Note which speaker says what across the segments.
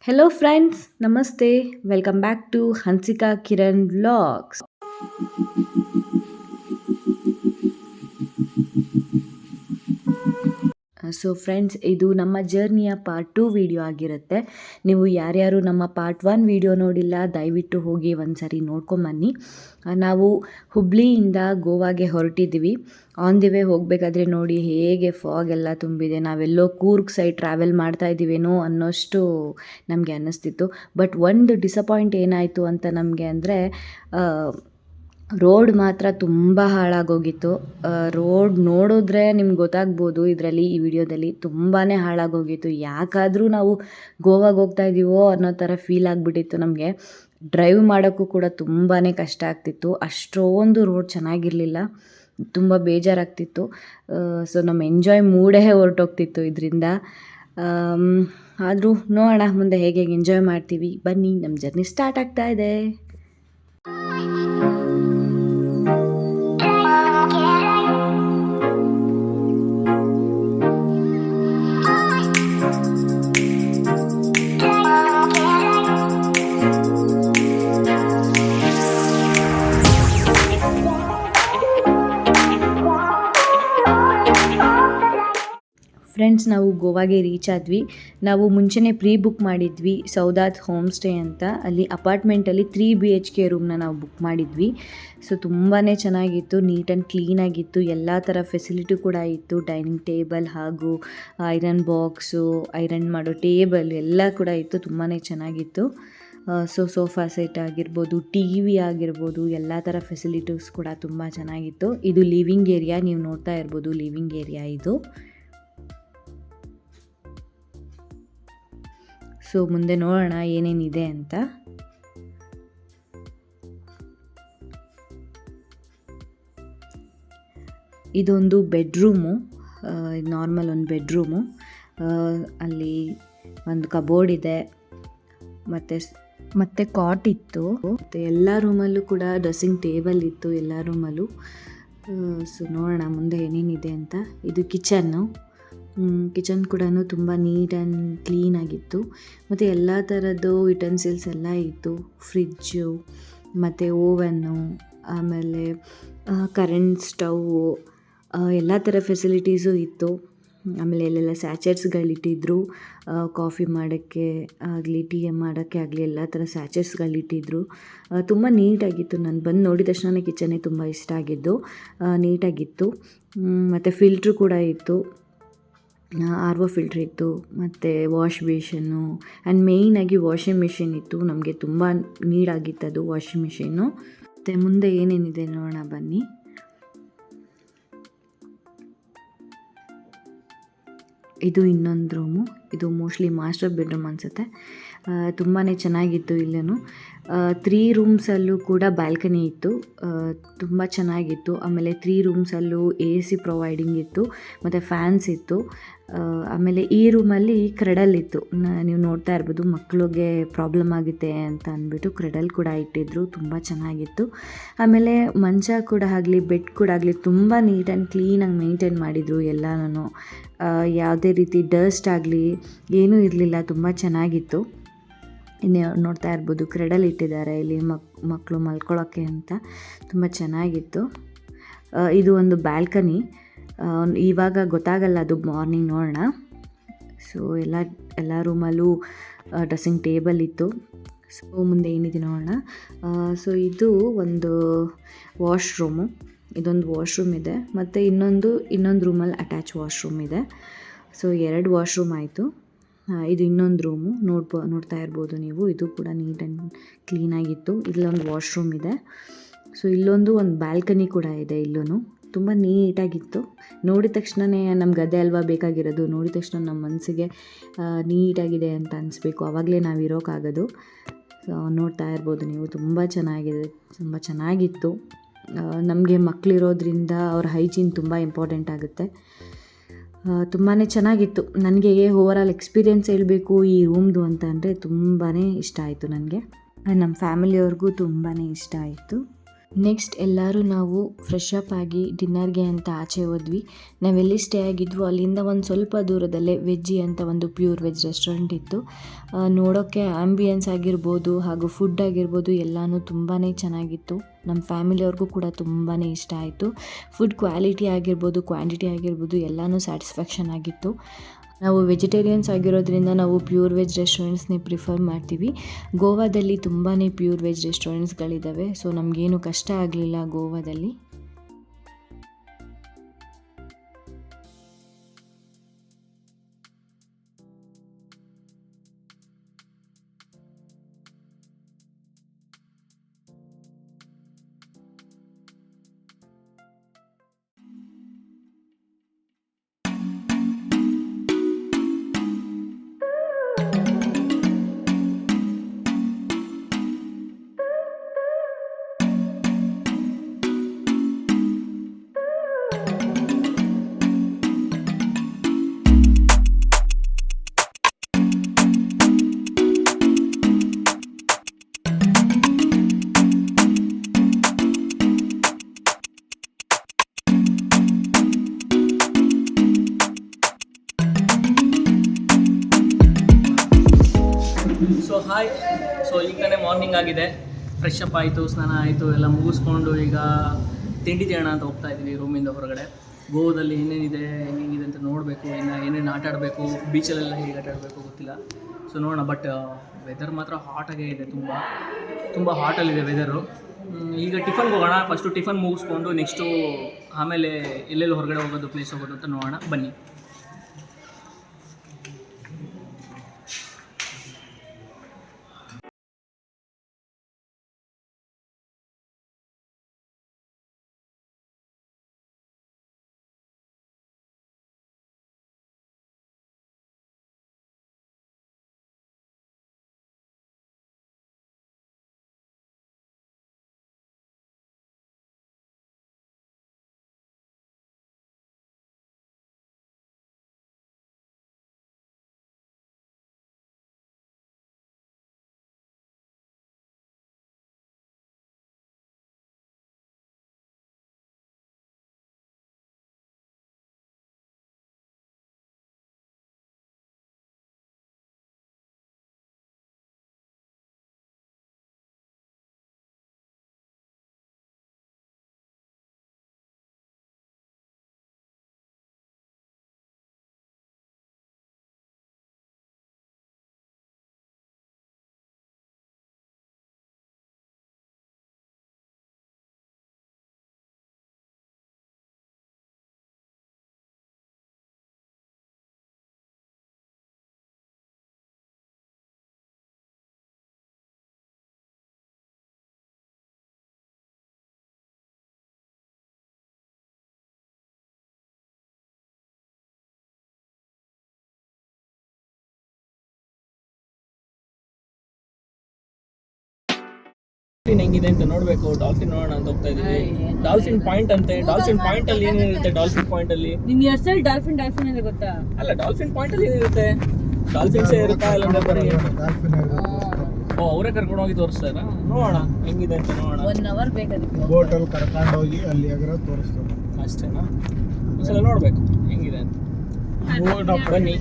Speaker 1: Hello friends, Namaste. Welcome back to Hansika Kiran Vlogs. So friends, ಇದು ನಮ್ಮ ಜರ್ನಿಯ part 2 video ಆಗಿರುತ್ತೆ. ನೀವು ಯಾರ್ಯಾರು ನಮ್ಮ ಪಾರ್ಟ್ 1 ವಿಡಿಯೋ ನೋಡಿಲ್ಲ, ದಯವಿಟ್ಟು ಹೋಗಿ ಒಂದ್ಸರಿ ನೋಡ್ಕೊಂಬನ್ನಿ. ನಾವು ಹುಬ್ಳಿಯಿಂದ ಗೋವಾಗೆ ಹೊರಟಿದ್ವಿ. ಆನ್ ದಿ ವೇ ಹೋಗಬೇಕಾದ್ರೆ ನೋಡಿ ಹೇಗೆ ಫಾಗ್ ಎಲ್ಲ ತುಂಬಿದೆ. ನಾವೆಲ್ಲೋ ಕೂರ್ಗ್ ಸೈಡ್ ಟ್ರಾವೆಲ್ ಮಾಡ್ತಾ ಇದ್ದೀವೇನೋ ಅನ್ನೋಷ್ಟು ನಮಗೆ ಅನ್ನಿಸ್ತಿತ್ತು. ಬಟ್ ಒಂದು ಡಿಸಪಾಯಿಂಟ್ ಏನಾಯಿತು ಅಂತ ನಮಗೆ ಅಂದರೆ, ರೋಡ್ ಮಾತ್ರ ತುಂಬ ಹಾಳಾಗೋಗಿತ್ತು. ರೋಡ್ ನೋಡಿದ್ರೆ ನಿಮ್ಗೆ ಗೊತ್ತಾಗ್ಬೋದು ಇದರಲ್ಲಿ, ಈ ವಿಡಿಯೋದಲ್ಲಿ ತುಂಬಾ ಹಾಳಾಗೋಗಿತ್ತು. ಯಾಕಾದರೂ ನಾವು ಗೋವಾಗೆ ಹೋಗ್ತಾ ಇದ್ದೀವೋ ಅನ್ನೋ ಥರ ಫೀಲ್ ಆಗಿಬಿಟ್ಟಿತ್ತು ನಮಗೆ. ಡ್ರೈವ್ ಮಾಡೋಕ್ಕೂ ಕೂಡ ತುಂಬಾ ಕಷ್ಟ ಆಗ್ತಿತ್ತು. ಅಷ್ಟೊಂದು ರೋಡ್ ಚೆನ್ನಾಗಿರಲಿಲ್ಲ, ತುಂಬ ಬೇಜಾರಾಗ್ತಿತ್ತು. ಸೊ ನಮ್ಮ ಎಂಜಾಯ್ ಮೂಡೇ ಹೊರಟೋಗ್ತಿತ್ತು ಇದರಿಂದ. ಆದರೂ ನೋಡೋಣ ಮುಂದೆ ಹೇಗೆ ಎಂಜಾಯ್ ಮಾಡ್ತೀವಿ. ಬನ್ನಿ, ನಮ್ಮ ಜರ್ನಿ ಸ್ಟಾರ್ಟ್ ಆಗ್ತಾ ಇದೆ. ಫ್ರೆಂಡ್ಸ್, ನಾವು ಗೋವಾಗೆ ರೀಚ್ ಆದ್ವಿ. ನಾವು ಮುಂಚೆನೇ ಪ್ರೀ ಬುಕ್ ಮಾಡಿದ್ವಿ ಸೌದಾತ್ ಹೋಮ್ ಸ್ಟೇ ಅಂತ. ಅಲ್ಲಿ ಅಪಾರ್ಟ್ಮೆಂಟಲ್ಲಿ 3 BHK ರೂಮ್ನ ನಾವು ಬುಕ್ ಮಾಡಿದ್ವಿ. ಸೊ ತುಂಬಾ ಚೆನ್ನಾಗಿತ್ತು, ನೀಟ್ ಆ್ಯಂಡ್ ಕ್ಲೀನಾಗಿತ್ತು. ಎಲ್ಲ ಥರ ಫೆಸಿಲಿಟಿ ಕೂಡ ಇತ್ತು. ಡೈನಿಂಗ್ ಟೇಬಲ್ ಹಾಗೂ ಐರನ್ ಬಾಕ್ಸು, ಐರನ್ ಮಾಡೋ ಟೇಬಲ್ ಎಲ್ಲ ಕೂಡ ಇತ್ತು. ತುಂಬಾ ಚೆನ್ನಾಗಿತ್ತು. ಸೊ ಸೋಫಾ ಸೆಟ್ ಆಗಿರ್ಬೋದು, TV ಆಗಿರ್ಬೋದು, ಎಲ್ಲ ಥರ ಫೆಸಿಲಿಟೀಸ್ ಕೂಡ ತುಂಬ ಚೆನ್ನಾಗಿತ್ತು. ಇದು ಲಿವಿಂಗ್ ಏರಿಯಾ, ನೀವು ನೋಡ್ತಾ ಇರ್ಬೋದು ಲಿವಿಂಗ್ ಏರಿಯಾ ಇದು. ಸೊ ಮುಂದೆ ನೋಡೋಣ ಏನೇನಿದೆ ಅಂತ. ಇದೊಂದು ಬೆಡ್ರೂಮು, ನಾರ್ಮಲ್ ಒಂದು ಬೆಡ್ರೂಮು. ಅಲ್ಲಿ ಒಂದು ಕಬೋರ್ಡ್ ಇದೆ, ಮತ್ತು ಕಾಟ್ ಇತ್ತು. ಮತ್ತು ಎಲ್ಲ ರೂಮಲ್ಲೂ ಕೂಡ ಡ್ರೆಸ್ಸಿಂಗ್ ಟೇಬಲ್ ಇತ್ತು ಎಲ್ಲ ರೂಮಲ್ಲೂ. ಸೊ ನೋಡೋಣ ಮುಂದೆ ಏನೇನಿದೆ ಅಂತ. ಇದು ಕಿಚನ್ನು. ಕಿಚನ್ ಕೂಡ ತುಂಬ ನೀಟ್ ಆ್ಯಂಡ್ ಕ್ಲೀನಾಗಿತ್ತು. ಮತ್ತು ಎಲ್ಲ ಥರದ್ದು ಯುಟೆನ್ಸಿಲ್ಸ್ ಎಲ್ಲ ಇತ್ತು. ಫ್ರಿಜ್ಜು ಮತ್ತು ಓವನ್ನು, ಆಮೇಲೆ ಕರೆಂಟ್ ಸ್ಟವ್ವು, ಎಲ್ಲ ಥರ ಫೆಸಿಲಿಟೀಸು ಇತ್ತು. ಆಮೇಲೆ ಎಲ್ಲೆಲ್ಲ ಸ್ಯಾಚೆಟ್ಸ್ಗಳಿಟ್ಟಿದ್ರು, ಕಾಫಿ ಮಾಡೋಕ್ಕೆ ಆಗಲಿ, ಟೀ ಮಾಡೋಕ್ಕೆ ಆಗಲಿ ಎಲ್ಲ ಥರ ಸ್ಯಾಚೆಟ್ಸ್ಗಳಿಟ್ಟಿದ್ರು. ತುಂಬ ನೀಟಾಗಿತ್ತು. ನಾನು ಬಂದು ನೋಡಿದ ತಕ್ಷಣ ಕಿಚನ್ನೇ ತುಂಬ ಇಷ್ಟ ಆಗಿದ್ದು. ನೀಟಾಗಿತ್ತು. ಮತ್ತು ಫಿಲ್ಟ್ರು ಕೂಡ ಇತ್ತು, RO ಫಿಲ್ಟ್ರ್ ಇತ್ತು. ಮತ್ತು ವಾಶ್ ಬೇಷನ್ನು ಆ್ಯಂಡ್ ಮೇಯ್ನಾಗಿ ವಾಷಿಂಗ್ ಮಿಷಿನ್ ಇತ್ತು. ನಮಗೆ ತುಂಬ ನೀಡಾಗಿತ್ತು ಅದು ವಾಷಿಂಗ್ ಮಿಷಿನ್ನು. ಮತ್ತು ಮುಂದೆ ಏನೇನಿದೆ ನೋಡೋಣ ಬನ್ನಿ. ಇದು ಇನ್ನೊಂದು ರೂಮು. ಇದು ಮೋಸ್ಟ್ಲಿ ಮಾಸ್ಟರ್ ಬೆಡ್ರೂಮ್ ಅನಿಸುತ್ತೆ. ತುಂಬಾ ಚೆನ್ನಾಗಿತ್ತು. ಇಲ್ಲೂ 3 ರೂಮ್ಸಲ್ಲೂ ಕೂಡ ಬ್ಯಾಲ್ಕನಿ ಇತ್ತು. ತುಂಬ ಚೆನ್ನಾಗಿತ್ತು. ಆಮೇಲೆ 3 ರೂಮ್ಸಲ್ಲೂ AC ಪ್ರೊವೈಡಿಂಗ್ ಇತ್ತು, ಮತ್ತು ಫ್ಯಾನ್ಸ್ ಇತ್ತು. ಆಮೇಲೆ ಈ ರೂಮಲ್ಲಿ ಕ್ರೆಡಲ್ ಇತ್ತು. ನೀವು ನೋಡ್ತಾ ಇರ್ಬೋದು, ಮಕ್ಕಳಿಗೆ ಪ್ರಾಬ್ಲಮ್ ಆಗುತ್ತೆ ಅಂತ ಅಂದ್ಬಿಟ್ಟು ಕ್ರೆಡಲ್ ಕೂಡ ಇಟ್ಟಿದ್ರು. ತುಂಬ ಚೆನ್ನಾಗಿತ್ತು. ಆಮೇಲೆ ಮಂಚ ಕೂಡ ಆಗಲಿ, ಬೆಡ್ ಕೂಡ ಆಗಲಿ ತುಂಬ ನೀಟ್ ಆ್ಯಂಡ್ ಕ್ಲೀನಾಗಿ ಮೇಂಟೈನ್ ಮಾಡಿದರು ಎಲ್ಲನೂ. ಯಾವುದೇ ರೀತಿ ಡಸ್ಟ್ ಆಗಲಿ ಏನೂ ಇರಲಿಲ್ಲ. ತುಂಬ ಚೆನ್ನಾಗಿತ್ತು. ಇನ್ನು ನೋಡ್ತಾ ಇರ್ಬೋದು ಕ್ರೆಡಲ್ ಇಟ್ಟಿದ್ದಾರೆ ಇಲ್ಲಿ ಮಕ್ಕಳು ಮಲ್ಕೊಳ್ಳೋಕ್ಕೆ ಅಂತ. ತುಂಬ ಚೆನ್ನಾಗಿತ್ತು. ಇದು ಒಂದು ಬ್ಯಾಲ್ಕನಿ. ಇವಾಗ ಗೊತ್ತಾಗಲ್ಲ, ಅದು ಮಾರ್ನಿಂಗ್ ನೋಡೋಣ. ಸೊ ಎಲ್ಲ ರೂಮಲ್ಲೂ ಡ್ರೆಸ್ಸಿಂಗ್ ಟೇಬಲ್ ಇತ್ತು. ಸೊ ಮುಂದೆ ಏನಿದೆ ನೋಡೋಣ. ಸೊ ಇದು ಒಂದು ವಾಶ್ರೂಮು. ಇದೊಂದು ವಾಶ್ರೂಮ್ ಇದೆ, ಮತ್ತು ಇನ್ನೊಂದು ರೂಮಲ್ಲಿ ಅಟ್ಯಾಚ್ ವಾಶ್ರೂಮ್ ಇದೆ. ಸೊ 2 ವಾಶ್ರೂಮ್ ಆಯಿತು. ಇದು ಇನ್ನೊಂದು ರೂಮು, ನೋಡ್ತಾ ಇರ್ಬೋದು ನೀವು. ಇದು ಕೂಡ ನೀಟ್ ಆ್ಯಂಡ್ ಕ್ಲೀನಾಗಿತ್ತು. ಇಲ್ಲೊಂದು ವಾಶ್ರೂಮ್ ಇದೆ. ಸೊ ಒಂದು ಬ್ಯಾಲ್ಕನಿ ಕೂಡ ಇದೆ. ಇಲ್ಲೂ ತುಂಬ ನೀಟಾಗಿತ್ತು. ನೋಡಿದ ತಕ್ಷಣವೇ ನಮ್ಗೆ ಅದೇ ಅಲ್ವಾ ಬೇಕಾಗಿರೋದು. ನೋಡಿದ ತಕ್ಷಣ ನಮ್ಮ ಮನಸ್ಸಿಗೆ ನೀಟಾಗಿದೆ ಅಂತ ಅನಿಸ್ಬೇಕು, ಆವಾಗಲೇ ನಾವು ಇರೋಕ್ಕಾಗೋದು. ಸೊ ನೋಡ್ತಾ ಇರ್ಬೋದು ನೀವು, ತುಂಬ ಚೆನ್ನಾಗಿದೆ, ತುಂಬ ಚೆನ್ನಾಗಿತ್ತು. ನಮಗೆ ಮಕ್ಕಳಿರೋದ್ರಿಂದ ಅವ್ರ ಹೈಜೀನ್ ತುಂಬ ಇಂಪಾರ್ಟೆಂಟ್ ಆಗುತ್ತೆ. ತುಂಬಾ ಚೆನ್ನಾಗಿತ್ತು. ನನಗೆ ಓವರಾಲ್ ಎಕ್ಸ್ಪೀರಿಯೆನ್ಸ್ ಹೇಳಬೇಕು ಈ ರೂಮ್ದು ಅಂತ ಅಂದರೆ ತುಂಬಾ ಇಷ್ಟ ಆಯಿತು ನನಗೆ. ನಮ್ಮ ಫ್ಯಾಮಿಲಿಯವ್ರಿಗೂ ತುಂಬಾ ಇಷ್ಟ ಆಯಿತು. ನೆಕ್ಸ್ಟ್ ಎಲ್ಲರೂ ನಾವು ಫ್ರೆಶ್ ಅಪ್ ಆಗಿ ಡಿನ್ನರ್ಗೆ ಅಂತ ಆಚೆ ಹೋದ್ವಿ. ನಾವೆಲ್ಲಿ ಸ್ಟೇ ಆಗಿದ್ವು ಅಲ್ಲಿಂದ ಒಂದು ಸ್ವಲ್ಪ ದೂರದಲ್ಲೇ ವೆಜ್ಜಿ ಅಂತ ಒಂದು ಪ್ಯೂರ್ ವೆಜ್ ರೆಸ್ಟೋರೆಂಟ್ ಇತ್ತು. ನೋಡೋಕ್ಕೆ ಆ್ಯಂಬಿಯನ್ಸ್ ಆಗಿರ್ಬೋದು ಹಾಗೂ ಫುಡ್ ಆಗಿರ್ಬೋದು ಎಲ್ಲನೂ ತುಂಬಾ ಚೆನ್ನಾಗಿತ್ತು. ನಮ್ಮ ಫ್ಯಾಮಿಲಿಯವ್ರಿಗೂ ಕೂಡ ತುಂಬಾ ಇಷ್ಟ ಆಯಿತು. ಫುಡ್ ಕ್ವಾಲಿಟಿ ಆಗಿರ್ಬೋದು, ಕ್ವಾಂಟಿಟಿ ಆಗಿರ್ಬೋದು ಎಲ್ಲನೂ ಸ್ಯಾಟಿಸ್ಫ್ಯಾಕ್ಷನ್ ಆಗಿತ್ತು. ನಾವು ವೆಜಿಟೇರಿಯನ್ಸ್ ಆಗಿರೋದ್ರಿಂದ ನಾವು ಪ್ಯೂರ್ ವೆಜ್ ರೆಸ್ಟೋರೆಂಟ್ಸ್ನೇ ಪ್ರಿಫರ್ ಮಾಡ್ತೀವಿ. ಗೋವಾದಲ್ಲಿ ತುಂಬಾ ಪ್ಯೂರ್ ವೆಜ್ ರೆಸ್ಟೋರೆಂಟ್ಸ್ಗಳಿದ್ದಾವೆ. ಸೊ ನಮಗೇನು ಕಷ್ಟ ಆಗಲಿಲ್ಲ ಗೋವಾದಲ್ಲಿ.
Speaker 2: So hi. ಸೊ ಈಗ ತಾನೇ ಮಾರ್ನಿಂಗ್ ಆಗಿದೆ, ಫ್ರೆಶ್ ಅಪ್ ಆಯಿತು, ಸ್ನಾನ ಆಯಿತು, ಎಲ್ಲ ಮುಗಿಸ್ಕೊಂಡು ಈಗ ತಿಂಡಿ ತಿನ್ನೋಣ ಅಂತ ಹೋಗ್ತಾ ಇದ್ದೀವಿ ರೂಮಿಂದ ಹೊರಗಡೆ. ಗೋವಾದಲ್ಲಿ ಏನೇನಿದೆ ಹೆಂಗಿದೆ ಅಂತ ನೋಡಬೇಕು, ಇನ್ನು ಏನೇನು ಆಟ ಆಡಬೇಕು, ಬೀಚಲ್ಲೆಲ್ಲ ಹೇಗೆ ಆಟ ಆಡಬೇಕು ಗೊತ್ತಿಲ್ಲ. ಸೊ ನೋಡೋಣ. ಬಟ್ ವೆದರ್ ಮಾತ್ರ ಹಾಟಾಗೇ ಇದೆ, ತುಂಬ ಹಾಟಲ್ಲಿದೆ ವೆದರು. ಈಗ ಟಿಫನ್ಗೆ ಹೋಗೋಣ. ಫಸ್ಟು ಟಿಫನ್ ಮುಗಿಸ್ಕೊಂಡು ನೆಕ್ಸ್ಟು ಆಮೇಲೆ ಎಲ್ಲೆಲ್ಲಿ ಹೊರಗಡೆ ಹೋಗೋದು, ಪ್ಲೇಸ್ ಹೋಗೋದು ಅಂತ ನೋಡೋಣ. ಬನ್ನಿ. ಡಾಲ್ಫಿನ್ ಹೆಂಗಿದೆ ಅಂತ ನೋಡಬೇಕು. ಡಾಲ್ಫಿನ್ ನೋಡೋಣ ಅಂತ ಹೋಗ್ತಾ ಇದೀವಿ. ಡಾಲ್ಫಿನ್ ಪಾಯಿಂಟ್ ಅಂತೆ. ಡಾಲ್ಫಿನ್ ಪಾಯಿಂಟ್ ಅಲ್ಲಿ ಏನಿರುತ್ತೆ? ಡಾಲ್ಫಿನ್ ಪಾಯಿಂಟ್ ಅಲ್ಲಿ
Speaker 3: ನಿನ್ ಹೆಸರು ಡಾಲ್ಫಿನ್ ಅಂತ ಗೊತ್ತಾ?
Speaker 2: ಅಲ್ಲ, ಡಾಲ್ಫಿನ್ ಪಾಯಿಂಟ್ ಅಲ್ಲಿ ಏನಿರುತ್ತೆ? ಡಾಲ್ಫಿನ್ಸೇ ಇರುತ್ತಾ ಇಲ್ಲ ಬರೀ? ಓ, ಅವರೇ ಕರ್ಕೊಂಡು ಹೋಗಿ ತೋರಿಸ್ತಾರ. ನೋಡೋಣ ಹೆಂಗಿದೆ ಅಂತ ನೋಡೋಣ.
Speaker 3: 1 ಅವರ್ ಬೇಕಾಗುತ್ತೆ.
Speaker 4: ಬೋಟಲ್ಲಿ ಕರ್ಕೊಂಡು ಹೋಗಿ ಅಲ್ಲಿ ಅಗ್ರ ತೋರಿಸ್ತಾರೆ
Speaker 2: ಅಷ್ಟೇನಾ? ಒಂದ್ಸಲ ನೋಡ್ಬೇಕು ಹೆಂಗಿದೆ ಅಂತ. ಬನ್ನಿ.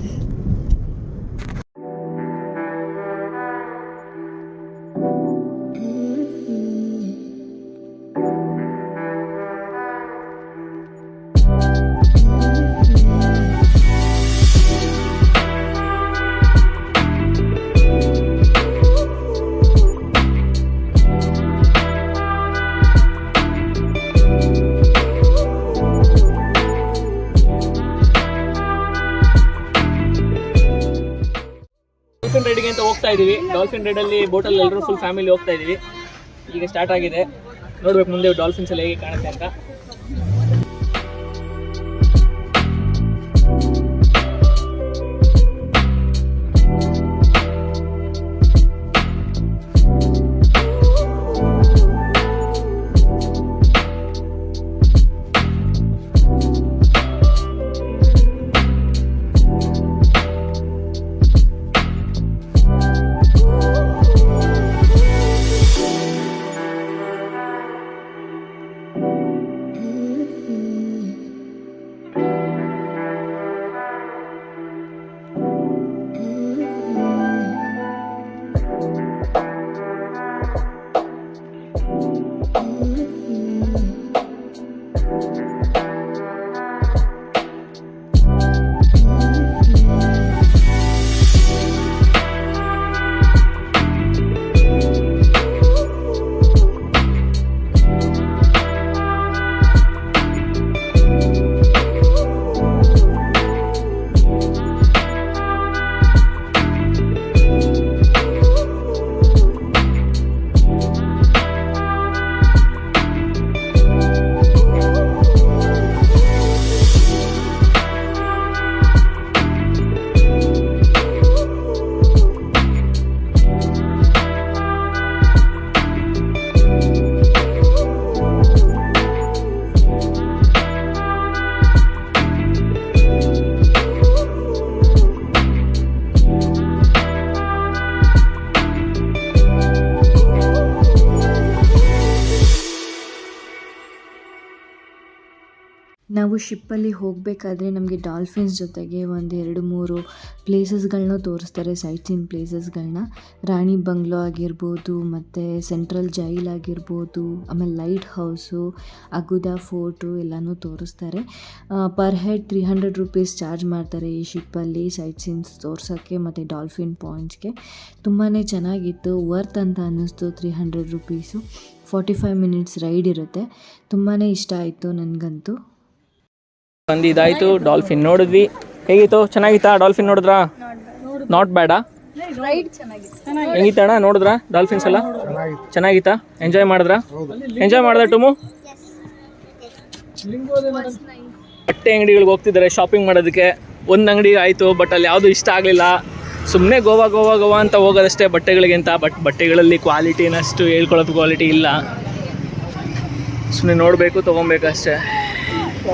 Speaker 2: ಡಾಲ್ಫಿನ್ ರೈಡ್ಗೆ ಅಂತ ಹೋಗ್ತಾ ಇದೀವಿ. ಡಾಲ್ಫಿನ್ ರೈಡಲ್ಲಿ ಬೋಟಲ್ಲಿ ಎಲ್ಲರೂ ಫುಲ್ ಫ್ಯಾಮಿಲಿ ಹೋಗ್ತಾ ಇದೀವಿ. ಈಗ ಸ್ಟಾರ್ಟ್ ಆಗಿದೆ. ನೋಡ್ಬೇಕು ಮುಂದೆ ಡಾಲ್ಫಿನ್ಸ್ ಎಲ್ಲ ಹೇಗೆ ಕಾಣುತ್ತೆ ಅಂತ.
Speaker 1: ನಾವು ಶಿಪ್ಪಲ್ಲಿ ಹೋಗಬೇಕಾದ್ರೆ ನಮಗೆ ಡಾಲ್ಫಿನ್ಸ್ ಜೊತೆಗೆ ಒಂದು 2-3 ಪ್ಲೇಸಸ್ಗಳನ್ನ ತೋರಿಸ್ತಾರೆ, ಸೈಟ್ ಸೀನ್ ಪ್ಲೇಸಸ್ಗಳನ್ನ. ರಾಣಿ ಬಂಗ್ಲೋ ಆಗಿರ್ಬೋದು, ಮತ್ತು ಸೆಂಟ್ರಲ್ ಜೈಲ್ ಆಗಿರ್ಬೋದು, ಆಮೇಲೆ ಲೈಟ್ ಹೌಸು, ಅಗುದಾ ಫೋರ್ಟು ಎಲ್ಲನೂ ತೋರಿಸ್ತಾರೆ. ಪರ್ ಹೆಡ್ 300 ರೂಪೀಸ್ ಚಾರ್ಜ್ ಮಾಡ್ತಾರೆ ಈ ಶಿಪ್ಪಲ್ಲಿ ಸೈಟ್ ಸೀನ್ಸ್ ತೋರ್ಸೋಕ್ಕೆ ಮತ್ತು ಡಾಲ್ಫಿನ್ ಪಾಯಿಂಟ್ಸ್ಗೆ. ತುಂಬಾ ಚೆನ್ನಾಗಿತ್ತು, ವರ್ತ್ ಅಂತ ಅನ್ನಿಸ್ತು 300 ರೂಪೀಸು. 45 ಮಿನಿಟ್ಸ್ ರೈಡ್ ಇರುತ್ತೆ. ತುಂಬಾ ಇಷ್ಟ ಆಯಿತು ನನಗಂತೂ.
Speaker 2: ಇದಾಯಿತು, ಡಾಲ್ಫಿನ್ ನೋಡಿದ್ವಿ. ಹೇಗಿತ್ತು? ಚೆನ್ನಾಗಿತ್ತಾ? ಡಾಲ್ಫಿನ್ ನೋಡಿದ್ರಾ? ನಾಟ್ ಬ್ಯಾಡಾ? ಹೆಂಗಿತ್ತಣ್ಣ? ನೋಡಿದ್ರಾ ಡಾಲ್ಫಿನ್ಸ್ ಎಲ್ಲ? ಚೆನ್ನಾಗಿತ್ತಾ? ಎಂಜಾಯ್ ಮಾಡಿದ್ರಾ? ಎಂಜಾಯ್ ಮಾಡಿದ ಟುಮು? ಬಟ್ಟೆ ಅಂಗಡಿಗಳಿಗೆ ಹೋಗ್ತಿದ್ದಾರೆ ಶಾಪಿಂಗ್ ಮಾಡೋದಕ್ಕೆ. ಒಂದು ಅಂಗಡಿ ಆಯಿತು, ಬಟ್ ಅಲ್ಲಿ ಯಾವುದು ಇಷ್ಟ ಆಗಲಿಲ್ಲ. ಸುಮ್ಮನೆ ಗೋವಾ ಗೋವಾ ಗೋವಾ ಅಂತ ಹೋಗೋದಷ್ಟೇ ಬಟ್ಟೆಗಳಿಗೆ ಅಂತ. ಬಟ್ ಬಟ್ಟೆಗಳಲ್ಲಿ ಕ್ವಾಲಿಟಿನಷ್ಟು ಹೇಳ್ಕೊಳ್ಳೋದು ಕ್ವಾಲಿಟಿ ಇಲ್ಲ. ಸುಮ್ಮನೆ ನೋಡಬೇಕು, ತೊಗೊಬೇಕು ಅಷ್ಟೇ.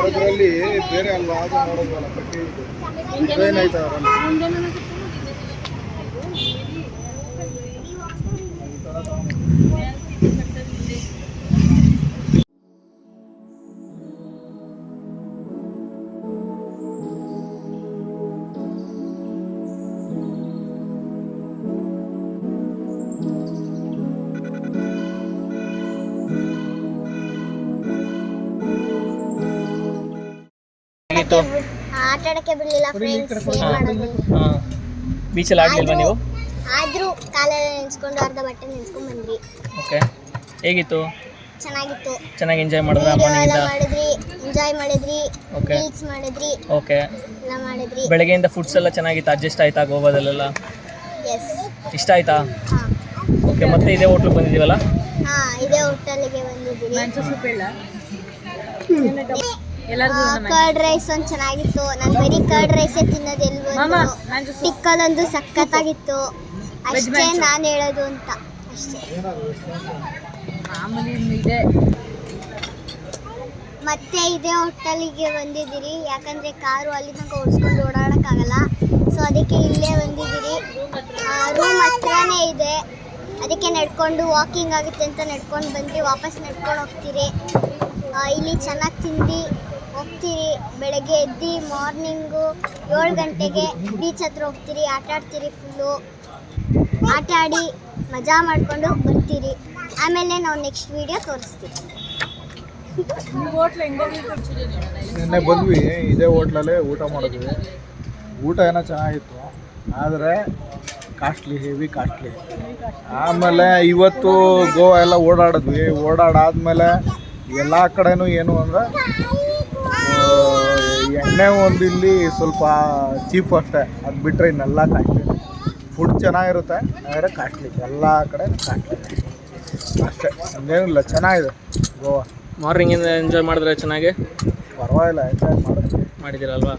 Speaker 4: ಅದರಲ್ಲಿ ಬೇರೆ ಅಲ್ವಾ ಅದು ನೋಡೋದಲ್ಲ, ಬಟ್ಟೆ ಡಿಸೈನ್ ಆಯ್ತು ಅವರಲ್ಲಿ.
Speaker 5: ಆಟ ಆಡಕ್ಕೆ ಬಿಡಲಿಲ್ಲ ಫ್ರೆಂಡ್ಸ್, ಏನ್ ಮಾಡೋದು?
Speaker 2: ಬೀಚಲ್ಲಿ ಆಗಲಿಲ್ವಾ ನೀವು?
Speaker 5: ಆದ್ರೂ ಕಾಲೆಲ್ಲ ನೆನ್ಸ್ಕೊಂಡು ಅರ್ಧ ಬಟ್ಟೆ ನೆನ್ಸ್ಕೊಂಡ್ ಬಂದ್ರಿ.
Speaker 2: ಓಕೆ, ಹೇಗಿತ್ತು?
Speaker 5: ಚೆನ್ನಾಗಿತ್ತು.
Speaker 2: ಚೆನ್ನಾಗಿ ಎಂಜಾಯ್ ಮಾಡಿದ್ರಾ?
Speaker 5: ವಿಡಿಯೋ ಎಲ್ಲ
Speaker 2: ಮಾರ್ನಿಂಗಿಂದ
Speaker 5: ಮಾಡಿದ್ರಿ, ಎಂಜಾಯ್ ಮಾಡಿದ್ರಿ,
Speaker 2: ಓಕೆ
Speaker 5: ರೀಲ್ಸ್ ಮಾಡಿದ್ರಿ,
Speaker 2: ಓಕೆ.
Speaker 5: ಎಲ್ಲ ಮಾಡಿದ್ರಿ.
Speaker 2: ಬೆಳಗ್ಗೆಯಿಂದ ಫುಡ್ಸ್ ಎಲ್ಲ ಚೆನ್ನಾಗಿತ್ತು, ಅಡ್ಜಸ್ಟ್ ಆಯ್ತಾ ಗೋವಾದಲ್ಲೆಲ್ಲ?
Speaker 5: ಎಸ್.
Speaker 2: ಇಷ್ಟ ಆಯ್ತಾ?
Speaker 5: ಹಾ
Speaker 2: ಓಕೆ. ಮತ್ತೆ ಇದೇ ಹೋಟ್ಲಿಗೆ ಬಂದಿದ್ದೀವಲ್ಲ?
Speaker 5: ಹಾ, ಇದೇ ಹೋಟೆಲ್ಗೆ ಬಂದಿದ್ದೀವಿ. ಕರ್ಡ್ ರೈಸ್ ಒಂದು ಚೆನ್ನಾಗಿತ್ತು. ನಾನು ಬರೀ ಕರ್ಡ್ ರೈಸೇ ತಿನ್ನೋದು. ಎಲ್ಲಿ ಟಿಕ್ಕಲ್ ಒಂದು ಸಖತ್ತಾಗಿತ್ತು. ಅಷ್ಟೇ ನಾನು ಹೇಳೋದು ಅಂತ ಅಷ್ಟೇ. ಮತ್ತೆ ಇದೇ ಹೋಟೆಲಿಗೆ ಬಂದಿದ್ದೀರಿ, ಯಾಕಂದ್ರೆ ಕಾರು ಅಲ್ಲಿ ತನಕ ಓಡಿಸ್ಕೊಂಡು ಓಡಾಡೋಕ್ಕಾಗಲ್ಲ. ಸೊ ಅದಕ್ಕೆ ಇಲ್ಲೇ ಬಂದಿದ್ದೀರಿ. ರೂಮ್ ಹತ್ರನೇ ಇದೆ, ಅದಕ್ಕೆ ನಡ್ಕೊಂಡು ವಾಕಿಂಗ್ ಆಗುತ್ತೆ ಅಂತ ನಡ್ಕೊಂಡು ಬಂದ್ರಿ. ವಾಪಸ್ ನಡ್ಕೊಂಡು ಹೋಗ್ತೀರಿ. ಇಲ್ಲಿ ಚೆನ್ನಾಗಿ ತಿಂದು ಹೋಗ್ತೀರಿ. ಬೆಳಗ್ಗೆ ಎದ್ದು ಮಾರ್ನಿಂಗು 7 ಗಂಟೆಗೆ ಬೀಚ್ ಹತ್ರ ಹೋಗ್ತೀರಿ, ಆಟ ಆಡ್ತೀರಿ. ಫುಲ್ಲು ಆಟ ಆಡಿ ಮಜಾ ಮಾಡಿಕೊಂಡು ಬರ್ತೀರಿ. ಆಮೇಲೆ ನಾವು ನೆಕ್ಸ್ಟ್ ವಿಡಿಯೋ ತೋರಿಸ್ತೀವಿ.
Speaker 4: ನಿನ್ನೆ ಬಂದ್ವಿ, ಇದೇ ಹೋಟ್ಲಲ್ಲೇ ಊಟ ಮಾಡಿದ್ವಿ. ಊಟ ಏನೋ ಚೆನ್ನಾಗಿತ್ತು, ಆದರೆ ಕಾಸ್ಟ್ಲಿ, ಹೆವಿ ಕಾಸ್ಟ್ಲಿ. ಆಮೇಲೆ ಇವತ್ತು ಗೋವಾ ಎಲ್ಲ ಓಡಾಡಿದ್ವಿ. ಓಡಾಡಾದ್ಮೇಲೆ ಎಲ್ಲ ಕಡೆನೂ ಏನು ಅಂದರೆ ಎಣ್ಣೆ ಒಂದು ಇಲ್ಲಿ ಸ್ವಲ್ಪ ಚೀಪ್ ಅಷ್ಟೇ, ಅದು ಬಿಟ್ಟರೆ ಇನ್ನೆಲ್ಲ ಕಾಸ್ಟ್ಲಿ. ಫುಡ್ ಚೆನ್ನಾಗಿರುತ್ತೆ, ಆದರೆ ಕಾಸ್ಟ್ಲಿ. ಎಲ್ಲ ಕಡೆ ಕಾಸ್ಟ್ಲಿ ಅಷ್ಟೇ, ಇನ್ನೇನಿಲ್ಲ. ಚೆನ್ನಾಗಿದೆ ಗೋವಾ.
Speaker 2: ಮಾರ್ನಿಂಗಿಂದ ಎಂಜಾಯ್ ಮಾಡಿದ್ರೆ ಚೆನ್ನಾಗಿ?
Speaker 4: ಪರವಾಗಿಲ್ಲ, ಎಂಜಾಯ್
Speaker 2: ಮಾಡಿದ್ದೀರಲ್ವಾ?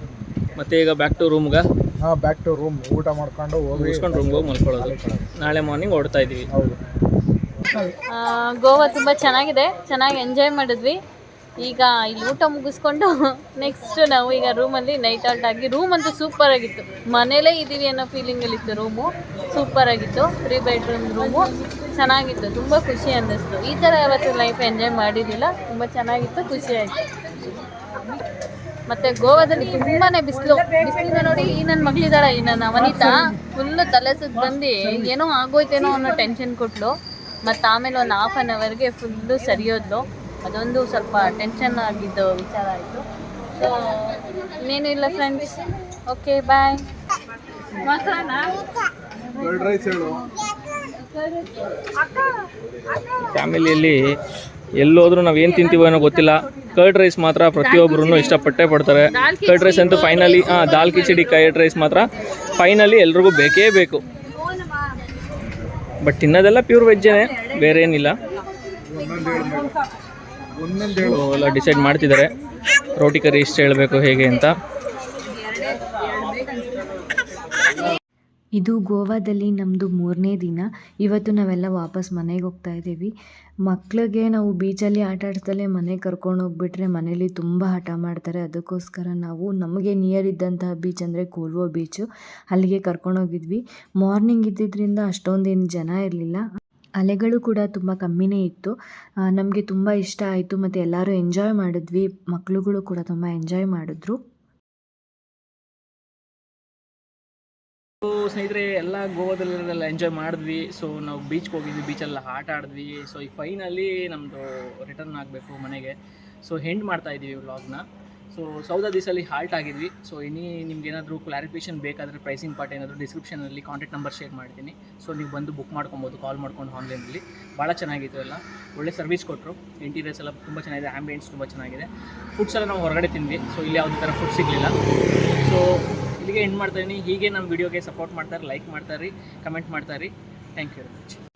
Speaker 2: ಮತ್ತೆ ಈಗ ಬ್ಯಾಕ್ ಟು ರೂಮ್ಗೆ?
Speaker 4: ಹಾಂ, ಬ್ಯಾಕ್ ಟು ರೂಮ್. ಊಟ ಮಾಡ್ಕೊಂಡು
Speaker 2: ಮುಗಿಸ್ಕೊಂಡು ರೂಮ್ಗೆ ಹೋಗಿ ಮಲ್ಕೊಳ್ಳೋದು. ನಾಳೆ ಮಾರ್ನಿಂಗ್ ಹೊರಡ್ತಾ ಇದ್ದೀವಿ.
Speaker 4: ಹೌದು.
Speaker 3: ಗೋವಾ ತುಂಬ ಚೆನ್ನಾಗಿದೆ, ಚೆನ್ನಾಗಿ ಎಂಜಾಯ್ ಮಾಡಿದ್ವಿ. ಈಗ ಇಲ್ಲಿ ಊಟ ಮುಗಿಸ್ಕೊಂಡು ನೆಕ್ಸ್ಟ್ ನಾವು ಈಗ ರೂಮಲ್ಲಿ ನೈಟ್ ಔಟ್ ಆಗಿ. ರೂಮ್ ಅಂತೂ ಸೂಪರ್ ಆಗಿತ್ತು, ಮನೇಲೇ ಇದ್ದೀವಿ ಅನ್ನೋ ಫೀಲಿಂಗಲ್ಲಿತ್ತು. ರೂಮು ಸೂಪರ್ ಆಗಿತ್ತು, 3 ಬೆಡ್ರೂಮ್ ರೂಮು ಚೆನ್ನಾಗಿತ್ತು. ತುಂಬ ಖುಷಿ ಅನ್ನಿಸ್ತು. ಈ ಥರ ಯಾವತ್ತೂ ಲೈಫ್ ಎಂಜಾಯ್ ಮಾಡಿರಲಿಲ್ಲ. ತುಂಬ ಚೆನ್ನಾಗಿತ್ತು, ಖುಷಿ ಆಯಿತು. ಮತ್ತು ಗೋವಾದಲ್ಲಿ ತುಂಬಾ ಬಿಸಿಲು ನೋಡಿ. ಈ ನನ್ನ ಮಗಳಿದ್ದಾಳೆ, ಈ ನನ್ನ ವನಿತಾ, ಫುಲ್ಲು ತಲೆ ಸುತ್ತ ಬಂದು ಏನೋ ಆಗೋಯ್ತೇನೋ ಅನ್ನೋ ಟೆನ್ಷನ್ ಕೊಟ್ಲು. ಮತ್ತು ಆಮೇಲೆ ಒಂದು 1/2 ಅವರ್ಗೆ ಫುಲ್ಲು ಸರಿಯೋದ್ಲು. ಅದೊಂದು ಸ್ವಲ್ಪ ಟೆನ್ಷನ್ ಆಗಿದ್ದು ವಿಚಾರ ಆಯಿತು. ಸೊ ಇನ್ನೇನು ಇಲ್ಲ ಫ್ರೆಂಡ್ಸ್, ಓಕೆ ಬಾಯ್.
Speaker 2: ಫ್ಯಾಮಿಲಿಯಲ್ಲಿ ಎಲ್ಲೋದ್ರೂ ನಾವು ಏನು ತಿಂತೀವೋ ಏನೋ ಗೊತ್ತಿಲ್ಲ, ಕರ್ಡ್ ರೈಸ್ ಮಾತ್ರ ಪ್ರತಿಯೊಬ್ಬರೂ ಇಷ್ಟಪಟ್ಟೇ ಪಡ್ತಾರೆ. ಕರ್ಡ್ ರೈಸ್ ಅಂತೂ ಫೈನಲಿ, ದಾಲ್ ಕಿಚಡಿ ಕರ್ಡ್ ರೈಸ್ ಮಾತ್ರ ಫೈನಲಿ ಎಲ್ರಿಗೂ ಬೇಕೇ ಬೇಕು. ಬಟ್ ತಿನ್ನೋದೆಲ್ಲ ಪ್ಯೂರ್ ವೆಜ್ಜೇ, ಬೇರೆ ಏನಿಲ್ಲ. ಎಲ್ಲ ಡಿಸೈಡ್ ಮಾಡ್ತಿದ್ದಾರೆ ರೋಟಿ ಕರಿ ಇಷ್ಟು ಹೇಳಬೇಕು ಹೇಗೆ ಅಂತ.
Speaker 1: ಇದು ಗೋವಾದಲ್ಲಿ ನಮ್ಮದು 3ನೇ ದಿನ. ಇವತ್ತು ನಾವೆಲ್ಲ ವಾಪಸ್ ಮನೆಗೆ ಹೋಗ್ತಾ ಇದ್ದೀವಿ. ಮಕ್ಕಳಿಗೆ ನಾವು ಬೀಚಲ್ಲಿ ಆಟ ಆಡಿಸ್ದಲೇ ಮನೆಗೆ ಕರ್ಕೊಂಡು ಹೋಗ್ಬಿಟ್ರೆ ಮನೇಲಿ ತುಂಬ ಹಠ ಮಾಡ್ತಾರೆ. ಅದಕ್ಕೋಸ್ಕರ ನಾವು ನಮಗೆ ನಿಯರ್ ಇದ್ದಂತಹ ಬೀಚ್ ಅಂದರೆ ಕೋಲ್ವೋ ಬೀಚು, ಅಲ್ಲಿಗೆ ಕರ್ಕೊಂಡೋಗಿದ್ವಿ. ಮಾರ್ನಿಂಗ್ ಇದ್ದಿದ್ದರಿಂದ ಅಷ್ಟೊಂದೇನು ಜನ ಇರಲಿಲ್ಲ. ಅಲೆಗಳು ಕೂಡ ತುಂಬ ಕಮ್ಮಿನೇ ಇತ್ತು. ನಮಗೆ ತುಂಬ ಇಷ್ಟ ಆಯಿತು ಮತ್ತು ಎಲ್ಲರೂ ಎಂಜಾಯ್ ಮಾಡಿದ್ವಿ. ಮಕ್ಳುಗಳು ಕೂಡ ತುಂಬ ಎಂಜಾಯ್ ಮಾಡಿದ್ರು.
Speaker 2: ಸೊ ಸ್ನೇಹಿತರೆ ಎಲ್ಲ ಗೋವಾದಲ್ಲೆಲ್ಲ ಎಂಜಾಯ್ ಮಾಡಿದ್ವಿ. ಸೊ ನಾವು ಬೀಚ್ಗೆ ಹೋಗಿದ್ವಿ, ಬೀಚೆಲ್ಲ ಆಟ ಆಡಿದ್ವಿ. ಸೊ ಈಗ ಫೈನಲಿ ನಮ್ಮದು ರಿಟರ್ನ್ ಆಗಬೇಕು ಮನೆಗೆ. ಸೊ ಎಂಡ್ ಮಾಡ್ತಾ ಇದ್ದೀವಿ ವ್ಲಾಗ್ನ. ಸೊ ಸೌದಾ ದಿಸಲ್ಲಿ ಹಾಲ್ಟ್ ಆಗಿದ್ವಿ. ಸೊ ನಿಮ್ಗೆ ಏನಾದರೂ ಕ್ಲಾರಿಫಿಕೇಷನ್ ಬೇಕಾದರೆ ಪ್ರೈಸಿಂಗ್ ಪಾರ್ಟ್ ಏನಾದರೂ ಡಿಸ್ಕ್ರಿಪ್ಷನಲ್ಲಿ ಕಾಂಟ್ಯಾಕ್ಟ್ ನಂಬರ್ ಶೇರ್ ಮಾಡ್ತೀನಿ. ಸೊ ನೀವು ಬಂದು ಬುಕ್ ಮಾಡ್ಕೊಬೋದು, ಕಾಲ್ ಮಾಡ್ಕೊಂಡು ಆನ್ಲೈನಲ್ಲಿ. ಭಾಳ ಚೆನ್ನಾಗಿತ್ತು, ಎಲ್ಲ ಒಳ್ಳೆ ಸರ್ವಿಸ್ ಕೊಟ್ಟರು. ಇಂಟೀರಿಯರ್ಸ್ ಎಲ್ಲ ತುಂಬ ಚೆನ್ನಾಗಿದೆ, ಆ್ಯಂಬಿಯೆನ್ಸ್ ತುಂಬ ಚೆನ್ನಾಗಿದೆ. ಫುಡ್ಸ್ ಎಲ್ಲ ನಾವು ಹೊರಗಡೆ ತಿಂದ್ವಿ. ಸೊ ಇಲ್ಲಿ ಯಾವುದೇ ಥರ ಫುಡ್ ಸಿಗಲಿಲ್ಲ. ಸೊ ಇಲ್ಲಿಗೆ ಎಂಡ್ ಮಾಡ್ತಾಯಿದ್ದೀನಿ. ಹೀಗೆ ನಮ್ಮ ವೀಡಿಯೋಗೆ ಸಪೋರ್ಟ್ ಮಾಡ್ತಾರೆ, ಲೈಕ್ ಮಾಡ್ತಾರ್ರಿ, ಕಮೆಂಟ್ ಮಾಡ್ತಾರ್ರಿ. Thank you very much.